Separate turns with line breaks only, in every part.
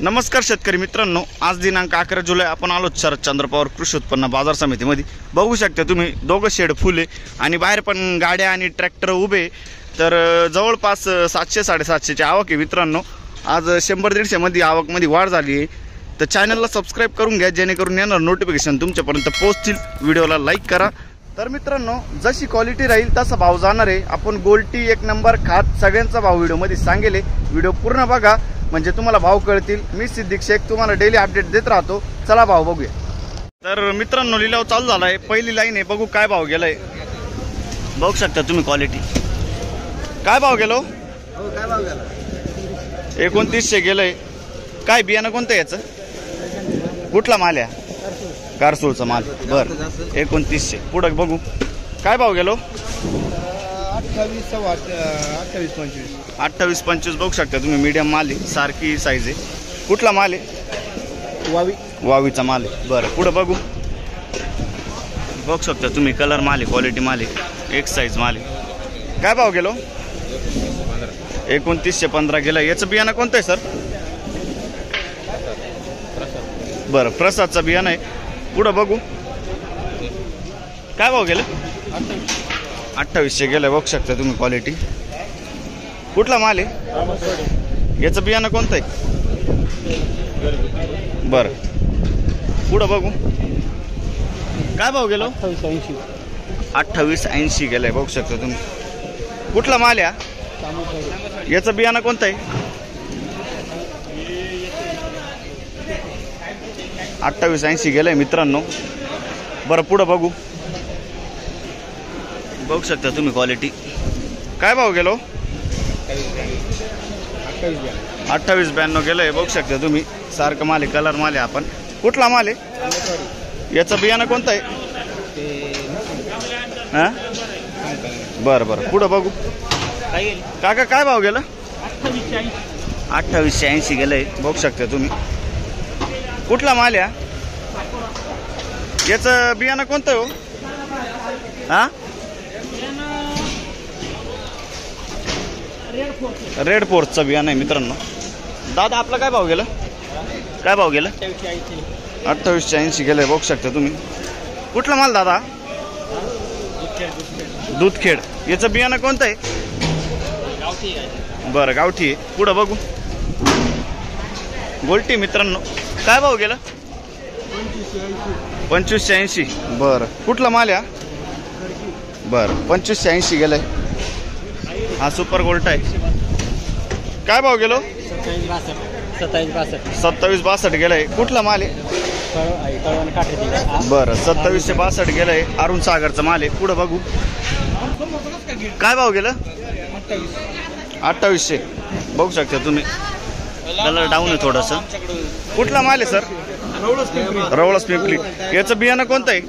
नमस्कार शेतकरी मित्रांनो, आज दिनांक 11 जुलै आपण आलो शरदचंद्र पवार कृषी उत्पन्न बाजार समितीमध्ये। बघू शकता तुम्ही दोघं शेड फुले आणि बाहेर पण गाड्या आणि ट्रॅक्टर उभे। तर जवळपास 700-750 ची आवक आहे मित्रांनो। आज 100-150 मध्ये आवक मध्ये वाढ झाली आहे। तर चॅनलला सबस्क्राइब करून घ्या जेणेकरून येणार नोटिफिकेशन तुमच्यापर्यंत पोहोचतील। व्हिडिओला लाईक करा। तर मित्रांनो, जशी क्वालिटी राहील तसा भाव जाणार आहे। आपण गोल्टी एक नंबर खात सगळ्यांचा भाव व्हिडिओ मध्ये सांगेले। व्हिडिओ पूर्ण बघा म्हणजे तुम्हाला भाव कळतील। मी सिद्दीक शेख तुम्हाला डेली अपडेट देत राहतो। चला भाव बघूया। तर मित्रांनो, लिलाव चालू झाला आहे। पहिली लाईन आहे, बघू काय भाव गेलाय। बघू शकता तुम्ही क्वालिटी काय भाव गेलो।
काय भाव गेला?
2900 गेलंय। काय बियाणं कोणतं याचं? कुठला माल आहे? कारसूळचा माल। बर 2900। पुढे बघू काय भाव गेलो। 28-25 बघू शकता तुम्ही। मीडियम माल आहे, सारखी साईज आहे। कुठला माल आहे? वावीचा माल आहे। बरं पुढे बघू शकता तुम्ही। कलर माल आहे, क्वालिटी माल आहे, एक साईज माल आहे। काय भाव गेलो? 2915 गेला। याचं बियाणं कोणतं आहे सर? बरं प्रसादचं बियाणं आहे। पुढे बघू काय भाव गेलं? 2800 गेलं। बघू शकता तुम्ही क्वालिटी। कुठला माल आहे? याचं बियाणं कोणतं आहे? बरं पुढे बघू काय भाव गेलो? 2880 गेलंय। बघू शकता तुम्ही। कुठला माल आहे? याचं बियाणं कोणतं आहे? 2880 गेलंय मित्रांनो। बरं पुढे बघू शकता तुम्ही क्वालिटी। काय भाव गेलो? 2892 गेलंय। बघू शकता तुम्ही। सारखं माल आहे, कलर माल आहे। आपण कुठला माल आहे? याचं बियाणं कोणतं आहे? हां बरं पुढे बघू काका काय भाव गेलं? 2880 गेलंय। बघू शकता तुम्ही। कुठला माल आहे? याचं बियाणं कोणतं हो? हां रेड फोर्सचं बियाणं आहे मित्रांनो। दादा आपला काय भाव गेला? काय भाव गेला? 2880 गेलंय। बघू शकता तुम्ही। कुठला माल दादा? दूधखेड। याचं बियाणं कोणतं आहे? बरं गावठी आहे। पुढं बघू गोल्टी मित्रांनो। काय भाव गेला? 2580। बरं कुठला माल आहे? बरं 2580 गेलाय। हा सुपर गोल्ट आहे। काय भाव गेलो? 2762 गेलाय। कुठला माल आहे? बरं 2762 गेलाय। अरुण सागरचा माल आहे। पुढे बघू काय भाव गेलं? 2800। बघू शकता तुम्ही। कलर डाऊन आहे थोडस। कुठला माल आहे सर? रवळस पिंपली। याचं बियाणं कोणतं आहे?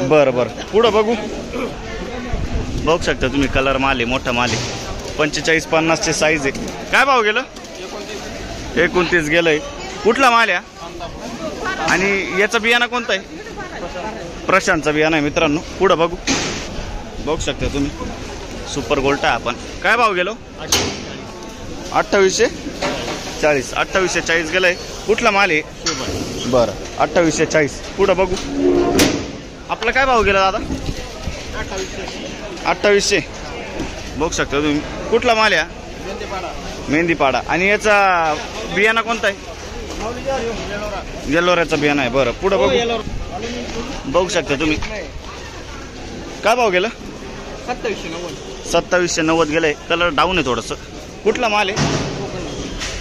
बरं पुढे बघू शकता तुम्ही। कलर माल आहे, मोठा माल आहे। 45-50 चे साईज आहे। काय भाव गेलं? 29 गेलंय। कुठला माल आहे? आणि याचं बियाणं कोणतं आहे? प्रशांतचं बियाणं आहे मित्रांनो। पुढे बघू शकता तुम्ही। सुपर गोल्ट आहे आपण। काय भाव गेलो? 2840। 2840 गेलंय। कुठला माल आहे? बरं 2840। पुढे बघू आपला काय भाव गेला दादा? 2800। बघू शकता तुम्ही। कुठला माल आहे? मेहंदीपाडा। आणि याचा बियाणं कोणतं आहे? येल्लोऱ्याचं बियाणं आहे। बरं पुढे बघू शकता तुम्ही। काय भाव गेला? 2790 गेलंय। कलर डाऊन आहे थोडंसं। कुठला माल आहे?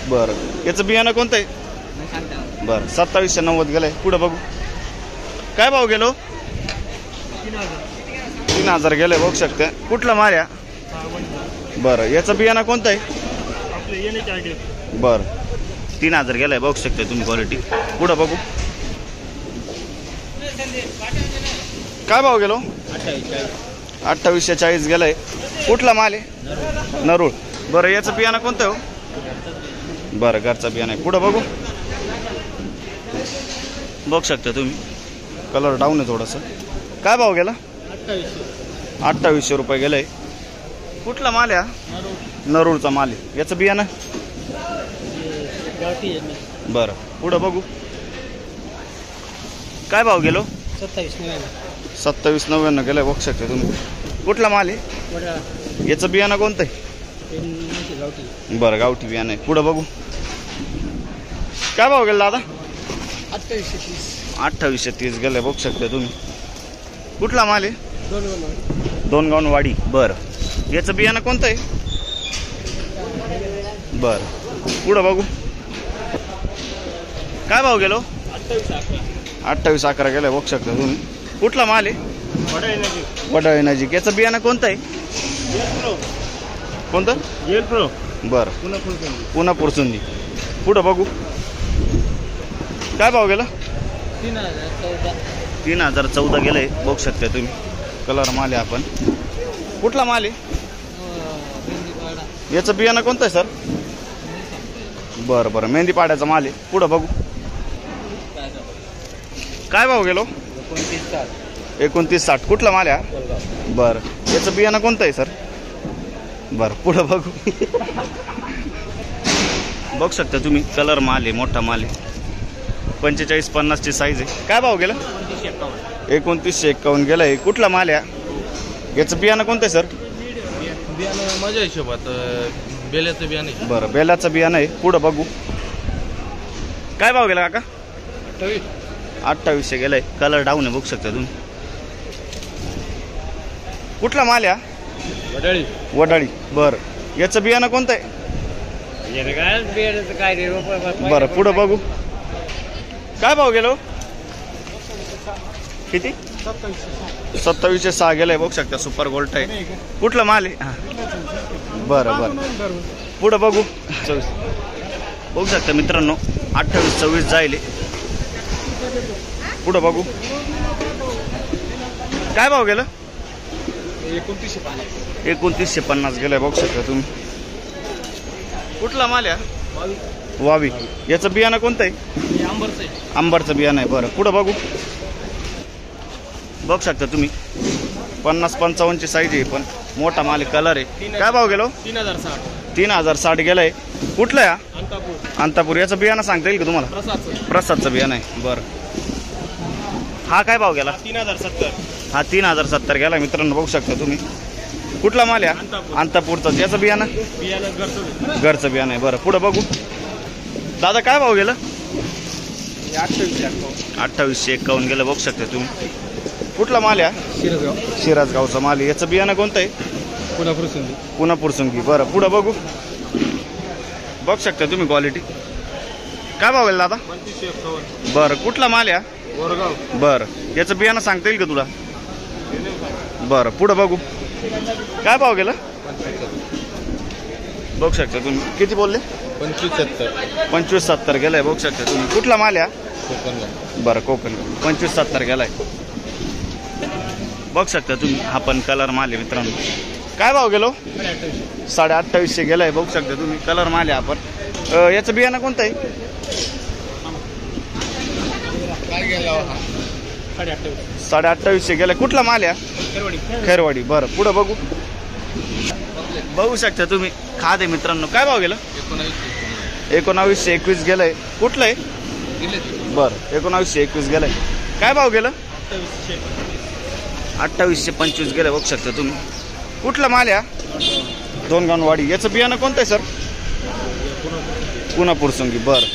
बरं याचं बियाणं कोणतं आहे? बरं 2790 गेलंय। पुढे बघू काय भाव गेलो? 3000 गेलंय। बघू शकता। कुठला माल आहे? बरं याचं बियाणं कोणतं आहे? बरं 3000 गेलाय। बघू शकता तुम्ही क्वालिटी। पुढे बघू काय भाव गेलो? 2840 गेलाय। कुठला माल आहे? नरूळ। बरं याचं बियाणं कोणतं आहे हो? बरं घरचा बियाणं आहे। पुढे बघू शकता तुम्ही। कलर डाऊन आहे थोडंसं। काय भाव गेला? 2800 रुपये गेलाय। कुठला माल आहे? नरूळचा माल आहे। याचं बियाणं बरं पुढं बघू काय भाव गेलो 27,99 गेलाय बघू शकता तुम्ही. कुठला माल आहे याचं बियाणं कोणतं आहे? बरं गावठी बियाणं आहे. पुढं बघू काय भाव गेला दादा? 2830 गेलाय बघू शकता तुम्ही. कुठला माल आहे? दोनगाववाडी. बरं याचं बियाणं कोणतं आहे? बरं पुढं बघू काय भाव गेलो? 2811 गेलाय बघू शकता तुम्ही. कुठला माल आहे? वडाळी नजीक. याचं बियाणं कोणतं आहे? कोणतं? बरं पुन्हा पुरसुंदी. पुढं बघू काय भाव गेला? 3014 गेलंय बघू शकता तुम्ही. कलर माल आहे आपण. कुठला माल आहे? याचं बियाणं कोणतं आहे सर? बरं बरं मेहंदीपाड्याचा माल आहे. पुढं बघू काय भाव गेलो? 2960. कुठला माल आहे? बरं याचं बियाणं कोणतं आहे सर? बरं पुढं बघू बघू शकता तुम्ही. कलर माल आहे मोठा माल आहे. 45-50 ची साईज आहे. काय भाव गेला? 2951 गेलाय. कुठला माल आहे? याचं बियाणं कोणतं आहे सर?
माझ्या हिशोबात बेल्याचं बियाणं आहे.
बरं बेलाचं बियाणं आहे. पुढं बघू काय भाव गेला काका? 2800 गेलाय. कलर डाऊन आहे बघू शकता तुम्ही. कुठला माल आहे? वडाळी. बरं याचं बियाणं कोणतं आहे? बरं पुढं बघू काय भाव गेलो? किती? 2706 गेलाय बघू शकता. सुपर गोल्ड आहे. कुठला माल आहे? हां बरं बरं पुढं बघू 24 बघू शकता मित्रांनो. 28-26 जाईल. पुढं बघू काय भाव गेलं? 2950 गेलाय बघू शकता तुम्ही. कुठला माल आहे? वावी. याचं बियाणं कोणतं आहे? आंबरचं बियाणं आहे. बरं पुढं बघू बघू शकता तुम्ही. 50-55 ची साईज आहे पण मोठा माल कलर आहे. काय भाव गेलो? 3060 गेलाय. कुठलं आहे? अंतापूर. याचं बियाणं सांगता येईल का तुम्हाला? प्रसादचं बियाणं आहे. बरं हा काय भाव गेला?
3070.
हा 3070 गेला मित्रांनो बघू शकता तुम्ही. कुठला माल आहे? अंतापूरचं. याचं बियाणं घरचं बियाणं आहे. बरं पुढं बघू दादा काय भाव गेलं? 2851 गेलं बघू शकता तुम्ही. कुठला माल आहे? शिराजगावचा माल आहे. याचं बियाणं कोणतं आहे? पुन्हा पुरसुंगी. बरं पुढं बघू बघू शकता तुम्ही क्वालिटी. काय भाव गेला दादा?
2551.
बरं कुठला माल आहे? बरं याचं बियाणं सांगता येईल का तुला? बरं पुढं बघू काय भाव गेला? बघू शकता तुम्ही. किती बोलले? 2570 गेलाय बघू शकता तुम्ही. कुठला माल आहे? बरं कोकण. 2570 गेलाय बघू शकता तुम्ही. हा पण कलर माल आहे मित्रांनो. काय भाव गेलो? 2850 गेलाय बघू शकता तुम्ही. कलर माल आहे आपण. याचं बियाणं कोणतं आहे? 2850 गेलाय. कुठला माल आहे? खैरवाडी. बरं पुढं बघू बघू शकता तुम्ही. खाद आहे मित्रांनो. काय भाव गेला? 1921 गेलाय. कुठलं आहे? बरं 1921 गेलाय. काय भाव गेला? 2825 गेलाय बघू शकता तुम्ही. कुठला माल आहे? दोनगाववाडी. याचं बियाणं कोणतं आहे सर? पुन्हा पुरसुंगी. बरं